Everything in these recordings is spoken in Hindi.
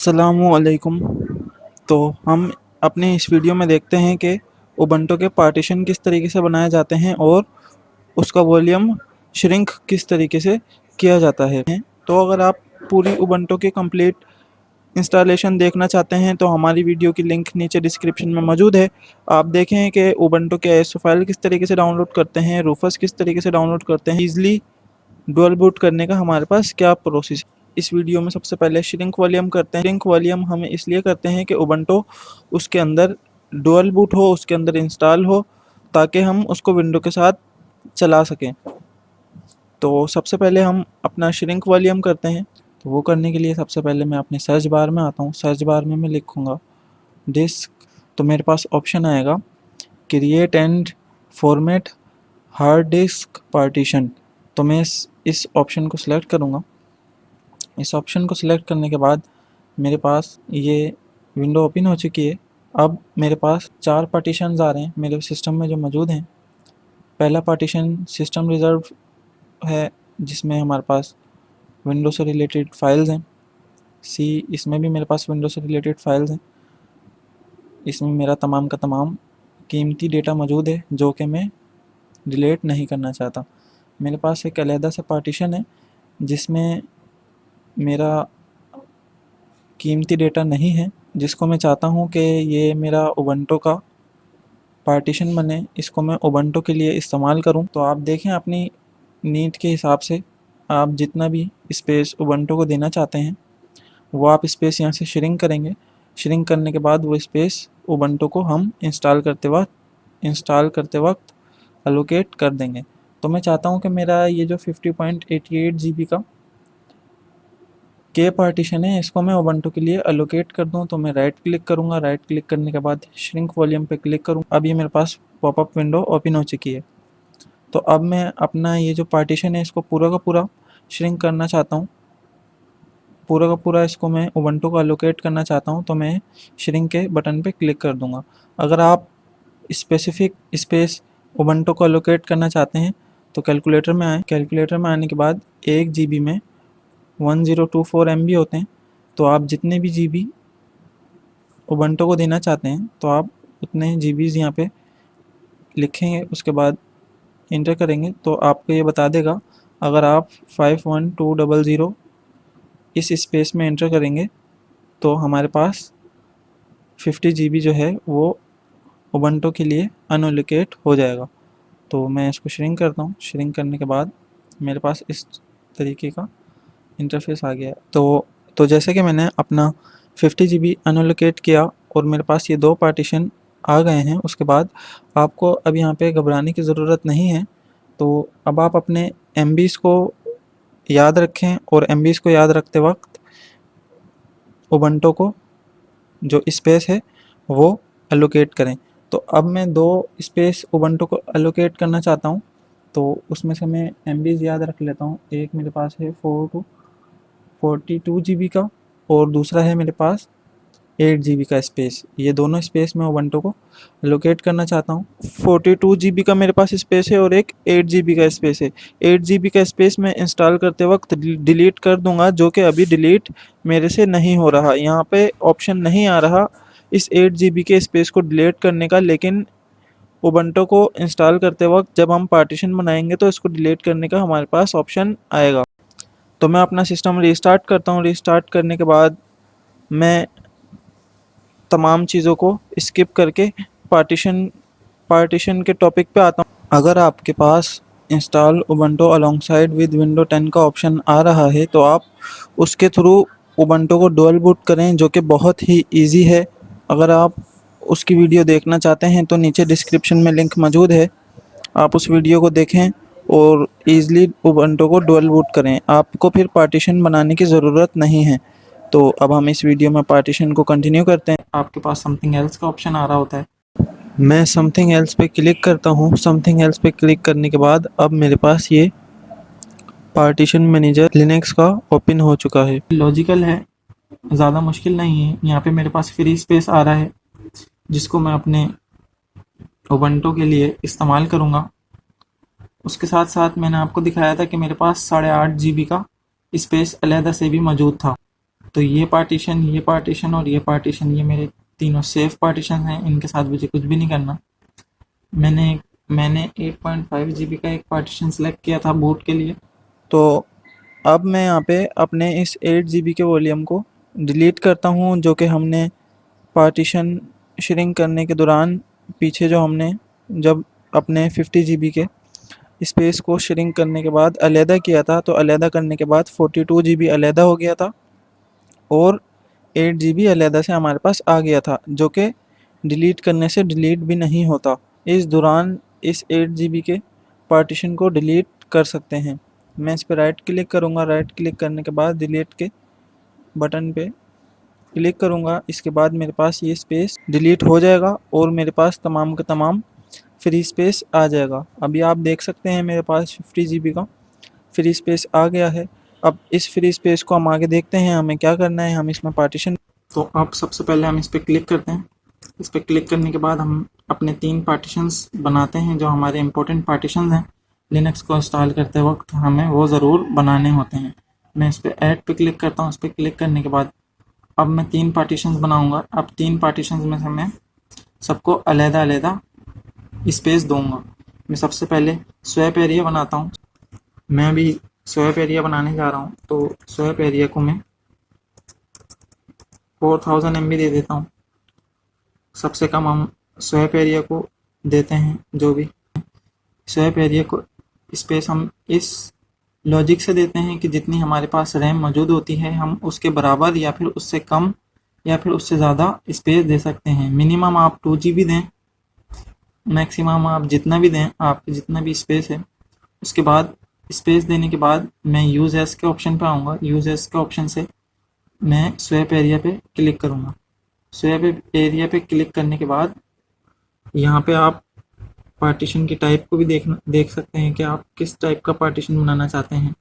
अस्सलामुअलैकुम। तो हम अपने इस वीडियो में देखते हैं कि उबंटू के पार्टीशन किस तरीके से बनाए जाते हैं और उसका वॉल्यूम श्रिंक किस तरीके से किया जाता है। तो अगर आप पूरी उबंटू की कंप्लीट इंस्टॉलेशन देखना चाहते हैं तो हमारी वीडियो की लिंक नीचे डिस्क्रिप्शन में मौजूद है। आप देखें कि उबंटू के आईएसओ फाइल किस तरीके से डाउनलोड करते हैं, रूफस किस तरीके से डाउनलोड करते हैं, ईजिली डुअल बूट करने का हमारे पास क्या प्रोसेस। इस वीडियो में सबसे पहले श्रिंक वॉल्यूम करते हैं। श्रिंक वॉल्यूम हम इसलिए करते हैं कि उबंटू उसके अंदर डुअल बूट हो, उसके अंदर इंस्टॉल हो, ताकि हम उसको विंडो के साथ चला सकें। तो सबसे पहले हम अपना श्रिंक वॉल्यूम करते हैं। तो वो करने के लिए सबसे पहले मैं अपने सर्च बार में आता हूँ। सर्च बार में मैं लिखूँगा डिस्क, तो मेरे पास ऑप्शन आएगा create and format hard disk partition. तो मैं इस ऑप्शन को सिलेक्ट करूँगा। इस ऑप्शन को सिलेक्ट करने के बाद मेरे पास ये विंडो ओपन हो चुकी है। अब मेरे पास 4 पार्टीशंस आ रहे हैं मेरे सिस्टम में जो मौजूद हैं। पहला पार्टीशन सिस्टम रिज़र्व है, जिसमें हमारे पास विंडो से रिलेटेड फाइल्स हैं। सी, इसमें भी मेरे पास विंडो से रिलेटेड फाइल्स हैं। इसमें मेरा तमाम का तमाम कीमती डेटा मौजूद है जो कि मैं डिलीट नहीं करना चाहता। मेरे पास एक अलहदा सा पार्टीशन है जिसमें मेरा कीमती डेटा नहीं है, जिसको मैं चाहता हूँ कि ये मेरा उबंटू का पार्टीशन बने, इसको मैं उबंटू के लिए इस्तेमाल करूँ। तो आप देखें अपनी नीड के हिसाब से आप जितना भी स्पेस उबंटू को देना चाहते हैं वो आप स्पेस यहाँ से श्रिंक करेंगे। श्रिंक करने के बाद वो स्पेस उबंटू को हम इंस्टॉल करते वक्त एलोकेट कर देंगे। तो मैं चाहता हूँ कि मेरा ये जो 50.88 GB का के पार्टीशन है इसको मैं उबंटू के लिए एलोकेट कर दूं। तो मैं राइट क्लिक करूंगा। राइट क्लिक करने के बाद श्रिंक वॉल्यूम पे क्लिक करूँ। अब ये मेरे पास पॉपअप विंडो ओपन हो चुकी है। तो अब मैं अपना ये जो पार्टीशन है इसको पूरा का पूरा श्रिंक करना चाहता हूँ। पूरा का पूरा इसको मैं उबंटू को एलोकेट करना चाहता हूँ, तो मैं श्रिंक के बटन पे क्लिक कर दूंगा। अगर आप स्पेसिफिक स्पेस उबंटू को एलोकेट करना चाहते हैं तो कैलकुलेटर में आए। कैलकुलेटर में आने के बाद 1 GB में 1024 MB होते हैं। तो आप जितने भी GB उबंटू को देना चाहते हैं तो आप उतने GBs यहाँ पे लिखेंगे, उसके बाद इंटर करेंगे तो आपको ये बता देगा। अगर आप 51200 इस स्पेस में इंटर करेंगे तो हमारे पास 50 GB जो है वो उबंटू के लिए अनएलोकेट हो जाएगा। तो मैं इसको श्रिंक करता हूँ। श्रिंक करने के बाद मेरे पास इस तरीके का इंटरफेस आ गया है। तो जैसे कि मैंने अपना 50 GB अनएलोकेट किया और मेरे पास ये 2 पार्टीशन आ गए हैं, उसके बाद आपको अब यहाँ पे घबराने की ज़रूरत नहीं है। तो अब आप अपने MBs को याद रखें और MBs को याद रखते वक्त उबंटू को जो स्पेस है वो एलोकेट करें। तो अब मैं 2 स्पेस उबंटू को एलोकेट करना चाहता हूँ, तो उसमें से मैं MBs याद रख लेता हूँ। एक मेरे पास है 42 GB का और दूसरा है मेरे पास 8 GB का स्पेस। ये दोनों स्पेस मैं उबंटू को एलोकेट करना चाहता हूँ। 42 GB का मेरे पास स्पेस है और एक 8 GB का स्पेस है। 8 GB का स्पेस मैं इंस्टॉल करते वक्त डिलीट कर दूंगा, जो कि अभी डिलीट मेरे से नहीं हो रहा। यहाँ पे ऑप्शन नहीं आ रहा इस 8 GB के स्पेस को डिलीट करने का, लेकिन उबंटू को इंस्टॉल करते वक्त जब हम पार्टीशन बनाएंगे तो इसको डिलीट करने का हमारे पास ऑप्शन आएगा। तो मैं अपना सिस्टम रीस्टार्ट करता हूँ। रीस्टार्ट करने के बाद मैं तमाम चीज़ों को स्किप करके पार्टीशन पार्टीशन के टॉपिक पे आता हूँ। अगर आपके पास install Ubuntu alongside with window 10 का ऑप्शन आ रहा है तो आप उसके थ्रू उबंटू को डुअल बूट करें, जो कि बहुत ही इजी है। अगर आप उसकी वीडियो देखना चाहते हैं तो नीचे डिस्क्रिप्शन में लिंक मौजूद है, आप उस वीडियो को देखें और ईज़िली उबंटू को डुअल बूट करें। आपको फिर पार्टीशन बनाने की ज़रूरत नहीं है। तो अब हम इस वीडियो में पार्टीशन को कंटिन्यू करते हैं। आपके पास समथिंग एल्स का ऑप्शन आ रहा होता है। मैं समथिंग एल्स पे क्लिक करता हूँ। समथिंग एल्स पे क्लिक करने के बाद अब मेरे पास ये पार्टीशन मैनेजर लिनक्स का ओपन हो चुका है। लॉजिकल है, ज़्यादा मुश्किल नहीं है। यहाँ पे मेरे पास फ्री स्पेस आ रहा है जिसको मैं अपने उबंटू के लिए इस्तेमाल करूँगा। उसके साथ साथ मैंने आपको दिखाया था कि मेरे पास 8.5 GB का स्पेस अलहदा से भी मौजूद था। तो ये पार्टीशन और ये पार्टीशन, ये मेरे तीनों सेफ पार्टीशन हैं, इनके साथ मुझे कुछ भी नहीं करना। मैंने मैंने 8.5 GB का एक पार्टीशन सेलेक्ट किया था बूट के लिए। तो अब मैं यहाँ पे अपने इस 8 GB के वॉल्यूम को डिलीट करता हूँ, जो कि हमने पार्टीशन श्रिंक करने के दौरान पीछे जो हमने जब अपने 50 GB के स्पेस को श्रिंक करने के बाद अलहदा किया था, तो अलहदा करने के बाद 42 GB अलहदा हो गया था और 8 GB अलहदा से हमारे पास आ गया था, जो कि डिलीट करने से डिलीट भी नहीं होता। इस दौरान इस 8 GB के पार्टीशन को डिलीट कर सकते हैं। मैं इस पर राइट क्लिक करूँगा, राइट क्लिक करने के बाद डिलीट के बटन पे क्लिक करूँगा। इसके बाद मेरे पास ये स्पेस डिलीट हो जाएगा और मेरे पास तमाम का तमाम फ्री स्पेस आ जाएगा। अभी आप देख सकते हैं मेरे पास 50 GB का फ्री स्पेस आ गया है। अब इस फ्री स्पेस को हम आगे देखते हैं हमें क्या करना है। हम इसमें पार्टीशन, तो अब सबसे पहले हम इस पर क्लिक करते हैं। इस पर क्लिक करने के बाद हम अपने 3 पार्टीशंस बनाते हैं जो हमारे इम्पोर्टेंट पार्टीशंस हैं। लिनक्स को इंस्टॉल करते वक्त हमें वो ज़रूर बनाने होते हैं। मैं इस पर ऐड पे क्लिक करता हूँ। इस पर क्लिक करने के बाद अब मैं 3 पार्टीशंस बनाऊँगा। अब 3 पार्टीशंस में से मैं सबको अलहदा-अलहदा स्पेस दूँगा। मैं सबसे पहले स्वैप एरिया बनाता हूँ। मैं अभी स्वैप एरिया बनाने जा रहा हूँ, तो स्वैप एरिया को मैं 4000 MB दे देता हूँ। सबसे कम हम स्वैप एरिया को देते हैं। जो भी स्वैप एरिया को स्पेस हम इस लॉजिक से देते हैं कि जितनी हमारे पास रैम मौजूद होती है हम उसके बराबर या फिर उससे कम या फिर उससे ज़्यादा स्पेस दे सकते हैं। मिनिमम आप 2 GB दें, मैक्सिमम आप जितना भी दें, आपकी जितना भी स्पेस है। उसके बाद स्पेस देने के बाद मैं यूज़ एज के ऑप्शन पे आऊँगा। यूज़ एज के ऑप्शन से मैं स्वैप एरिया पे क्लिक करूँगा। स्वैप एरिया पे क्लिक करने के बाद यहाँ पे आप पार्टीशन की टाइप को भी देख सकते हैं कि आप किस टाइप का पार्टीशन बनाना चाहते हैं।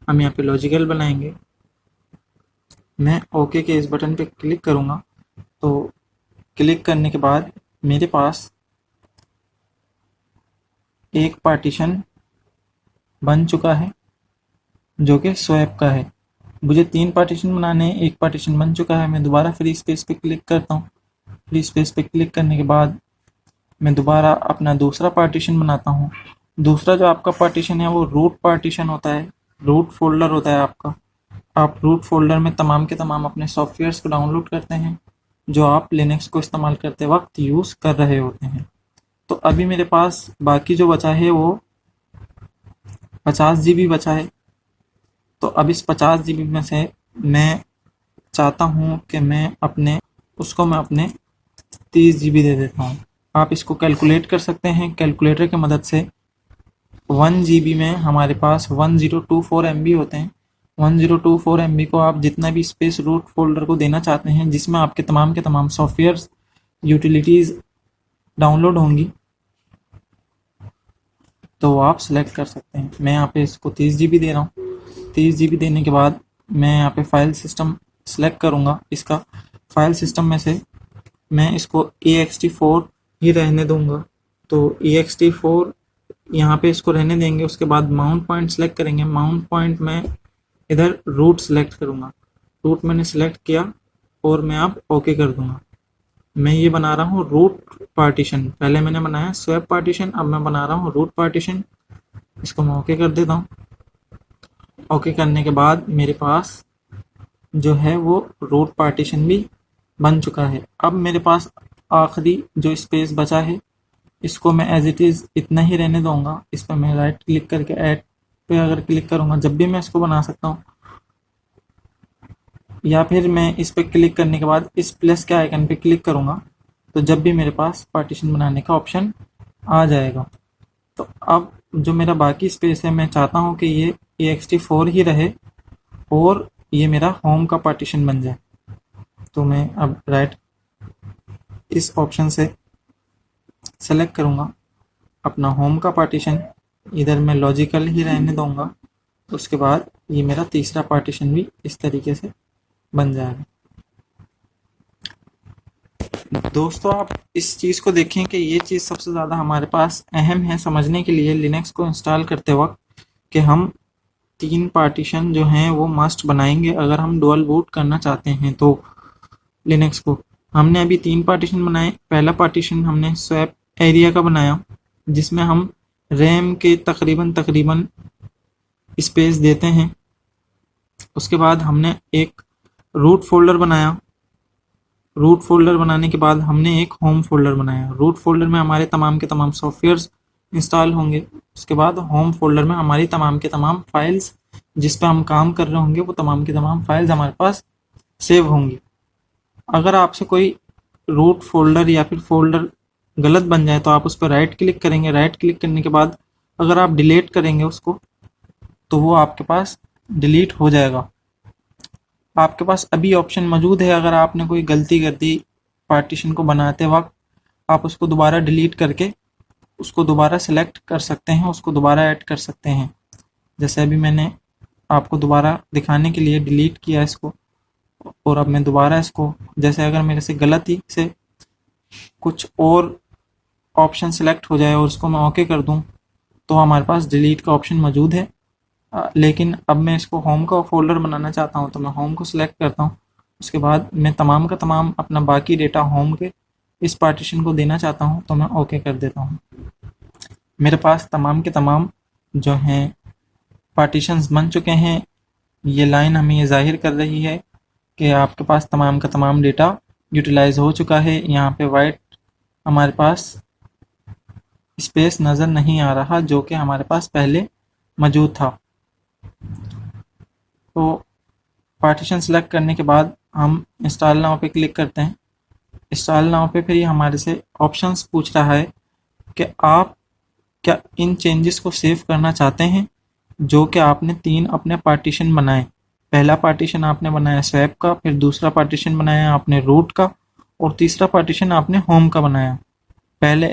हम यहाँ पे लॉजिकल बनाएंगे। मैं ओके के इस बटन पे क्लिक करूँगा। तो क्लिक करने के बाद मेरे पास एक पार्टीशन बन चुका है जो कि स्वैप का है। मुझे 3 पार्टीशन बनाने हैं, एक पार्टीशन बन चुका है। मैं दोबारा फ्री स्पेस पे क्लिक करता हूँ। फ्री स्पेस पे क्लिक करने के बाद मैं दोबारा अपना दूसरा पार्टीशन बनाता हूँ। दूसरा जो आपका पार्टीशन है वो रूट पार्टीशन होता है, रूट फोल्डर होता है आपका। आप रूट फोल्डर में तमाम के तमाम अपने सॉफ्टवेयर्स को डाउनलोड करते हैं जो आप लिनक्स को इस्तेमाल करते वक्त यूज़ कर रहे होते हैं। तो अभी मेरे पास बाकी जो बचा है वो 50 GB बचा है। तो अब इस 50 GB में से मैं चाहता हूँ कि मैं अपने 30 GB दे देता हूँ। आप इसको कैलकुलेट कर सकते हैं कैलकुलेटर की मदद से। 1 GB में हमारे पास 1024 MB होते हैं। 1024 MB को आप जितना भी स्पेस रूट फोल्डर को देना चाहते हैं जिसमें आपके तमाम के तमाम सॉफ्टवेयर यूटिलिटीज़ डाउनलोड होंगी, तो आप सेलेक्ट कर सकते हैं। मैं यहाँ पे इसको 30 GB दे रहा हूँ। 30 GB देने के बाद मैं यहाँ पे फाइल सिस्टम सेलेक्ट करूँगा। इसका फाइल सिस्टम में से मैं इसको ext4 ही रहने दूँगा। तो ext4 यहाँ पे इसको रहने देंगे। उसके बाद माउंट पॉइंट सेलेक्ट करेंगे। माउंट पॉइंट में इधर रूट सेलेक्ट करूँगा। रूट मैंने सेलेक्ट किया और मैं अब ओके कर दूँगा। मैं ये बना रहा हूँ रूट पार्टीशन। पहले मैंने बनाया स्वैप पार्टीशन, अब मैं बना रहा हूँ रूट पार्टीशन। इसको मैं ओके कर देता हूँ। ओके करने के बाद मेरे पास जो है वो रूट पार्टीशन भी बन चुका है। अब मेरे पास आखिरी जो स्पेस बचा है इसको मैं एज इट इज़ इतना ही रहने दूँगा। इस पर मैं राइट क्लिक करके ऐड पे अगर क्लिक करूँगा जब भी मैं इसको बना सकता हूँ, या फिर मैं इस पर क्लिक करने के बाद इस प्लस के आइकन पे क्लिक करूँगा तो जब भी मेरे पास पार्टीशन बनाने का ऑप्शन आ जाएगा। तो अब जो मेरा बाकी स्पेस है मैं चाहता हूँ कि ये ext4 ही रहे और ये मेरा होम का पार्टीशन बन जाए। तो मैं अब राइट इस ऑप्शन से सेलेक्ट करूँगा अपना होम का पार्टीशन। इधर मैं लॉजिकल ही रहने दूँगा। उसके बाद ये मेरा तीसरा पार्टीशन भी इस तरीके से बन जाएगा। दोस्तों आप इस चीज़ को देखें कि ये चीज़ सबसे ज़्यादा हमारे पास अहम है समझने के लिए लिनक्स को इंस्टॉल करते वक्त, कि हम 3 पार्टीशन जो हैं वो मस्ट बनाएंगे अगर हम डुअल बूट करना चाहते हैं तो लिनक्स को। हमने अभी 3 पार्टीशन बनाए। पहला पार्टीशन हमने स्वैप एरिया का बनाया जिसमें हम रैम के तकरीबन स्पेस देते हैं। उसके बाद हमने एक रूट फोल्डर बनाया। रूट फोल्डर बनाने के बाद हमने एक होम फोल्डर बनाया। रूट फोल्डर में हमारे तमाम के तमाम सॉफ्टवेयर्स इंस्टॉल होंगे। उसके बाद होम फोल्डर में हमारी तमाम के तमाम फाइल्स जिस पर हम काम कर रहे होंगे वो तमाम की तमाम फाइल्स हमारे पास सेव होंगी। अगर आपसे कोई रूट फोल्डर या फिर फोल्डर गलत बन जाए तो आप उस पर राइट क्लिक करेंगे। राइट क्लिक करने के बाद अगर आप डिलीट करेंगे उसको तो वो आपके पास डिलीट हो जाएगा। आपके पास अभी ऑप्शन मौजूद है, अगर आपने कोई गलती कर दी पार्टीशन को बनाते वक्त, आप उसको दोबारा डिलीट करके उसको दोबारा सेलेक्ट कर सकते हैं, उसको दोबारा ऐड कर सकते हैं। जैसे अभी मैंने आपको दोबारा दिखाने के लिए डिलीट किया इसको और अब मैं दोबारा इसको, जैसे अगर मेरे से गलती से कुछ और ऑप्शन सेलेक्ट हो जाए और उसको मैं ओके कर दूं तो हमारे पास डिलीट का ऑप्शन मौजूद है। लेकिन अब मैं इसको होम का फोल्डर बनाना चाहता हूं तो मैं होम को सिलेक्ट करता हूं। उसके बाद मैं तमाम का तमाम अपना बाकी डेटा होम के इस पार्टीशन को देना चाहता हूं तो मैं ओके कर देता हूं। मेरे पास तमाम के तमाम जो हैं पार्टीशंस बन चुके हैं। ये लाइन हमें ये जाहिर कर रही है कि आपके पास तमाम का तमाम डेटा यूटिलाइज हो चुका है। यहाँ पे वाइट हमारे पास स्पेस नज़र नहीं आ रहा जो कि हमारे पास पहले मौजूद था। तो पार्टीशन सेलेक्ट करने के बाद हम इंस्टॉल नाउ पे क्लिक करते हैं। इंस्टॉल नाउ पे फिर ये हमारे से ऑप्शंस पूछ रहा है कि आप क्या इन चेंजेस को सेव करना चाहते हैं जो कि आपने 3 अपने पार्टीशन बनाए। पहला पार्टीशन आपने बनाया स्वैप का, फिर दूसरा पार्टीशन बनाया आपने रूट का और तीसरा पार्टीशन आपने होम का बनाया। पहले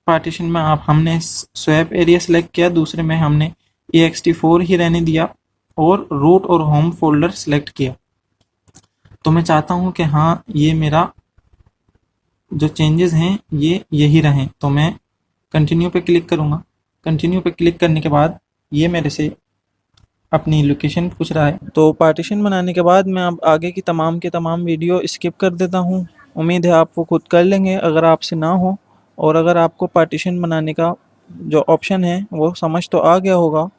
पार्टीशन में हमने स्वैप एरिया सेलेक्ट किया, दूसरे में हमने ext4 ही रहने दिया और रूट और होम फोल्डर सेलेक्ट किया। तो मैं चाहता हूं कि हाँ ये मेरा जो चेंजेस हैं ये यही रहें, तो मैं कंटिन्यू पे क्लिक करूँगा। कंटिन्यू पे क्लिक करने के बाद ये मेरे से अपनी लोकेशन पूछ रहा है। तो पार्टीशन बनाने के बाद मैं अब आगे की तमाम के तमाम वीडियो स्किप कर देता हूँ। उम्मीद है आप वो खुद कर लेंगे अगर आपसे ना हो, और अगर आपको पार्टीशन बनाने का जो ऑप्शन है वो समझ तो आ गया होगा।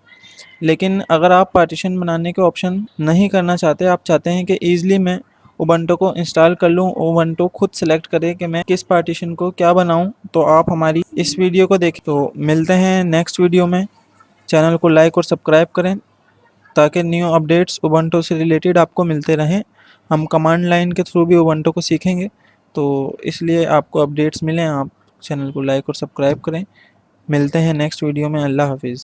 लेकिन अगर आप पार्टीशन बनाने के ऑप्शन नहीं करना चाहते, आप चाहते हैं कि ईज़िली मैं उबंटू को इंस्टॉल कर लूँ, उबंटू खुद सेलेक्ट करे कि मैं किस पार्टीशन को क्या बनाऊँ, तो आप हमारी इस वीडियो को देखें। तो मिलते हैं नेक्स्ट वीडियो में। चैनल को लाइक और सब्सक्राइब करें ताकि न्यू अपडेट्स उबंटू से रिलेटेड आपको मिलते रहें। हम कमांड लाइन के थ्रू भी उबंटू को सीखेंगे, तो इसलिए आपको अपडेट्स मिलें, आप चैनल को लाइक और सब्सक्राइब करें। मिलते हैं नेक्स्ट वीडियो में। अल्लाह हाफिज़।